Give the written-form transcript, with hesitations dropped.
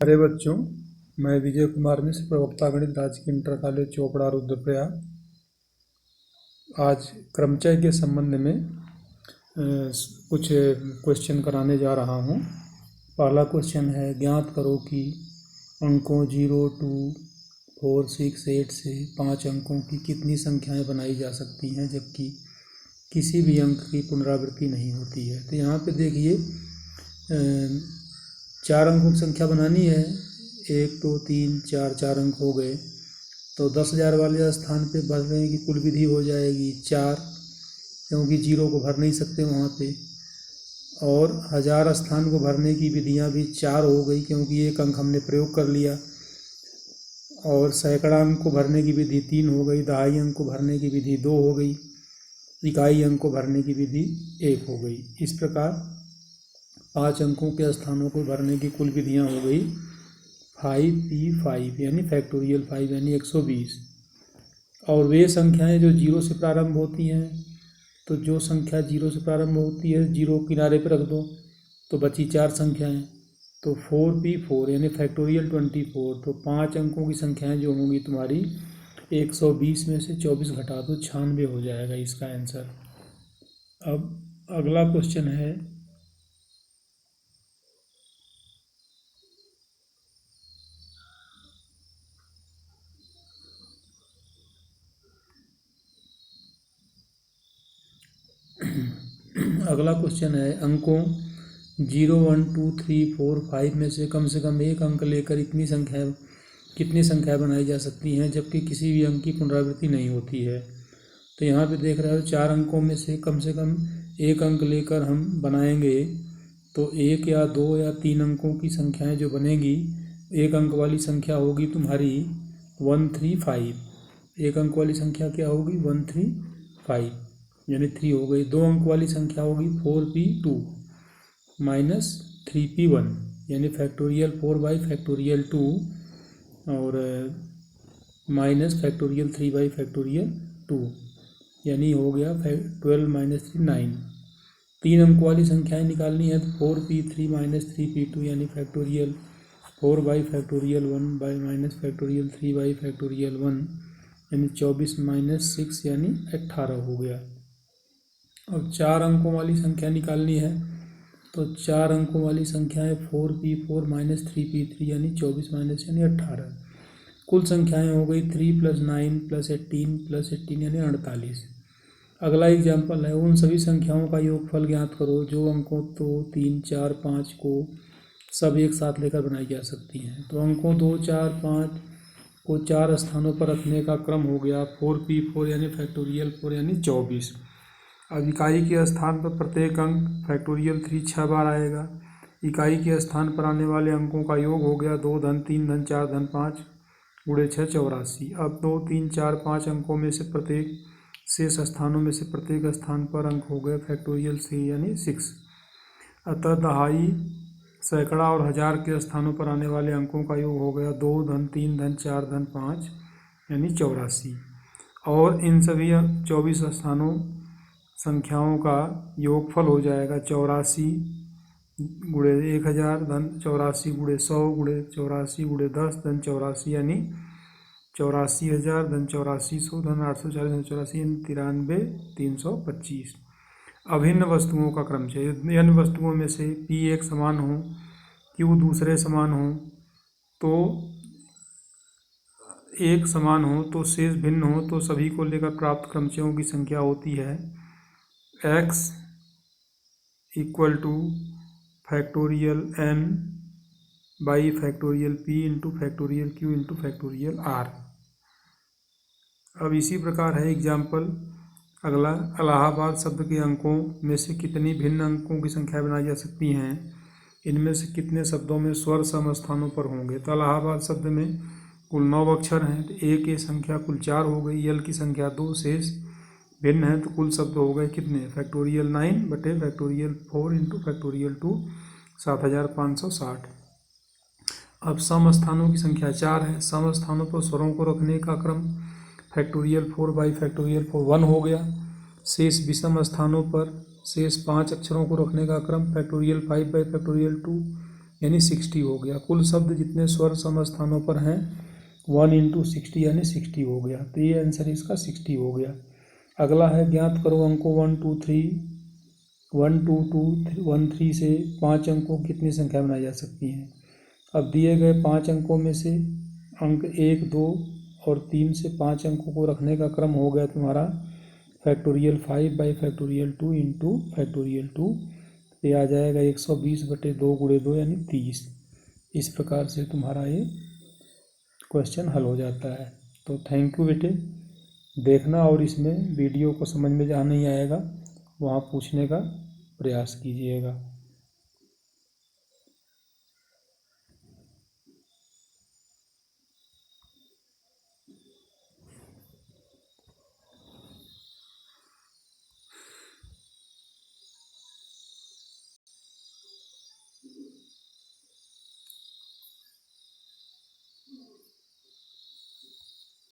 अरे बच्चों, मैं विजय कुमार मिश्र, प्रवक्ता गणित, राजकीय इंटर कॉलेज चोपड़ा, रुद्रप्रयाग। आज क्रमचय के संबंध में कुछ क्वेश्चन कराने जा रहा हूँ। पहला क्वेश्चन है, ज्ञात करो कि अंकों 0, 2, 4, 6, 8 से 5 अंकों की कितनी संख्याएं बनाई जा सकती हैं जबकि किसी भी अंक की पुनरावृत्ति नहीं होती है। तो यहाँ पे देखिए, 4 अंकों की संख्या बनानी है। 1, 2, 3, 4, 4 अंक हो गए। तो 10,000 वाले स्थान पे भरने की कुल विधि हो जाएगी 4, क्योंकि 0 को भर नहीं सकते वहाँ पे। और 1000 स्थान को भरने की विधियाँ भी 4 हो गई, क्योंकि एक अंक हमने प्रयोग कर लिया। और सैकड़ा अंक को भरने की विधि 3 हो गई, दहाई अंक को भरने की विधि 2 हो गई, इकाई अंक को भरने की विधि 1 हो गई। इस प्रकार 5 अंकों के स्थानों को भरने की कुल विधियाँ हो गई 5p5 यानी फैक्टोरियल 5 यानी 120। और वे संख्याएं जो 0 से प्रारंभ होती हैं, तो जो संख्या 0 से प्रारंभ होती है 0 किनारे पर रख दो, तो बची 4 संख्याएं। तो 4p4 यानी फैक्टोरियल 24। तो 5 अंकों की संख्याएं जो होंगी तुम्हारी 120 में से 24 घटा दो, 96 हो जाएगा इसका आंसर। अब अगला क्वेश्चन है, अंकों 0, 1, 2, 3, 4, 5 में से कम एक अंक लेकर कितनी संख्या बनाई जा सकती हैं जबकि किसी भी अंक की पुनरावृत्ति नहीं होती है। तो यहाँ पे देख रहे हो 4 अंकों में से कम एक अंक लेकर हम बनाएंगे, तो 1 या 2 या 3 अंकों की संख्याएं जो बनेगी, एक अंक वाली संख्या होगी तुम्हारी 135। एक अंक वाली संख्या क्या होगी? 135 यानी 3 हो गई। 2 अंक वाली संख्या होगी 4p2 माइनस 3p1 यानी फैक्टोरियल 4 बाई फैक्टोरियल 2 और माइनस फैक्टोरियल 3 बाई फैक्टोरियल 2 यानी हो गया 12 माइनस 3 9। 3 अंक वाली संख्याएं निकालनी है, तो 4p3 माइनस 3p2 यानी factorial 4 by factorial 1 by minus factorial 3 by factorial 1 यानी 24 माइनस 6 यानी 18 हो गया। अब 4 अंकों वाली संख्या निकालनी है, तो 4 अंकों वाली संख्या है 4p4 माइनस 3p3 यानी 24 माइनस यानी 18। कुल संख्याएं हो गई 3 + 9 + 18 + 18 यानी 48। अगला एग्जाम्पल है, उन सभी संख्याओं का योगफल ज्ञात करो जो अंकों 2, 3, 4, 5 को सब एक साथ लेकर बनाई जा सकती हैं। तो अंकों 2, 4, 5 को 4 स्थानों पर रखने का क्रम हो गया 4p4 यानी फैक्टोरियल 4 यानी 24। अब इकाई के स्थान पर प्रत्येक अंक फैक्टोरियल 3 6 बार आएगा। इकाई के स्थान पर आने वाले अंकों का योग हो गया 2 धन 3 धन 4 धन 5 गुणे 6 84। अब 2, 3, 4, 5 अंकों में से प्रत्येक शेष स्थानों में से प्रत्येक स्थान पर अंक हो गए फैक्टोरियल 3 यानी 6। अतः दहाई, सैकड़ा और 1000 के स्थानों पर आने वाले अंकों का योग हो गया 2 धन 3 धन 4 धन 5 यानी 84। और इन सभी 24 स्थानों संख्याओं का योगफल हो जाएगा 84 गुणे 1000 धन 84 गुणे 100 गुणे 84 गुणे 10 धन 84 यानी 84,000 धन 8400 धन 840 धन 84 यानी 93,325। अभिन्न वस्तुओं का क्रमचय। n वस्तुओं में से p एक समान हो, q दूसरे समान हो, तो एक समान हो तो शेष भिन्न हो, तो सभी को लेकर प्राप्त क्रमचयों की संख्या होती है x = factorial n by factorial p into factorial q into factorial r। अब इसी प्रकार है एग्जाम्पल अगला, इलाहाबाद शब्द के अंकों में से कितनी भिन्न अंकों की संख्या बनाई जा सकती हैं, इनमें से कितने शब्दों में स्वर सम स्थानों पर होंगे। तो इलाहाबाद शब्द में कुल 9 अक्षर हैं, तो a की संख्या कुल 4 हो गई, l की संख्या 2, शेष भिन्न है, तो कुल शब्द हो गए कितने? फैक्टोरियल 9 बटे फैक्टोरियल 4 इंटू फैक्टोरियल 2 7560। अब सम स्थानों की संख्या 4 है। सम स्थानों पर स्वरों को रखने का क्रम फैक्टोरियल 4 बाई फैक्टोरियल 4 1 हो गया। शेष विषम स्थानों पर शेष 5 अक्षरों को रखने का क्रम फैक्टोरियल 5 बाई फैक्टोरियल 2 यानी 60 हो गया। कुल शब्द जितने स्वर समस्थानों पर हैं 1 × 60 यानी 60 हो गया। तो ये आंसर इसका 60 हो गया। अगला है ज्ञात करो अंकों 1 2 3 1 2 2 1 3 से 5 अंकों की कितनी संख्या बनाई जा सकती है। अब दिए गए 5 अंकों में से अंक 1 2 और 3 से 5 अंकों को रखने का क्रम हो गया तुम्हारा factorial 5 by factorial 2 into factorial 2। ये आ जाएगा 120/2 × 2 यानी 30। इस प्रकार से तुम्हारा ये क्वेश्चन हल हो जाता है। तो थैंक यू बेटे, देखना और इसमें वीडियो को समझ में जहाँ नहीं आएगा वहाँ पूछने का प्रयास कीजिएगा।